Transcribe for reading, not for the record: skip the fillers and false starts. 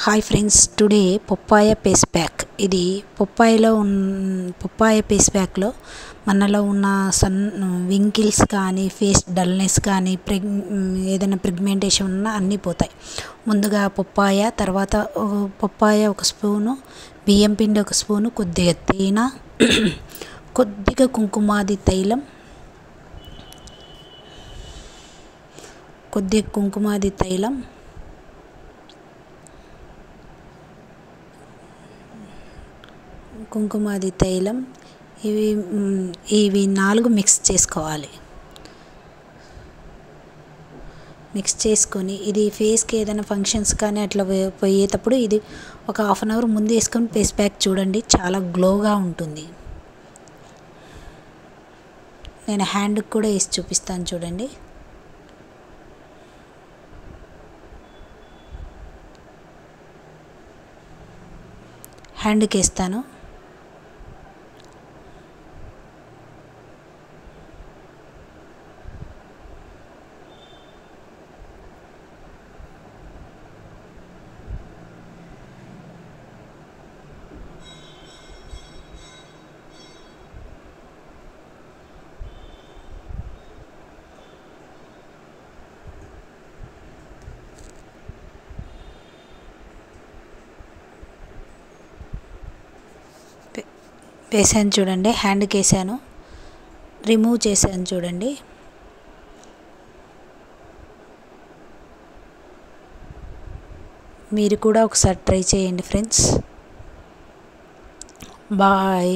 Hi friends, today papaya paste pack. ఇది papaya paste ప్యాక్లో మనలో ఉన్న వింకిల్స్ కానీ, ఫేస్ డల్నెస్ కానీ, ఏదైనా పిగ్మెంటేషన్ ఉన్నా అన్నీ పోతాయి. ముందుగా పప్పాయ, తర్వాత పప్పాయ ఒక స్పూను, బియ్యం పిండి ఒక స్పూను, కొద్దిగా తేనె, కొద్దిగా కుంకుమాది తైలం, ఇవి 4 మిక్స్ చేసుకోవాలి. మిక్స్ చేసుకొని ఇది ఫేస్కి ఏదైనా ఫంక్షన్స్ కానీ అట్లా పోయేటప్పుడు ఇది ఒక హాఫ్ అన్ అవర్ ముందు వేసుకొని ఫేస్ ప్యాక్ చూడండి, చాలా గ్లోగా ఉంటుంది. నేను హ్యాండ్కి కూడా వేసి చూపిస్తాను చూడండి. హ్యాండ్కి వేస్తాను. వేసాను చూడండి, హ్యాండ్కి వేసాను, రిమూవ్ చేశాను చూడండి. మీరు కూడా ఒకసారి ట్రై చేయండి ఫ్రెండ్స్. బాయ్.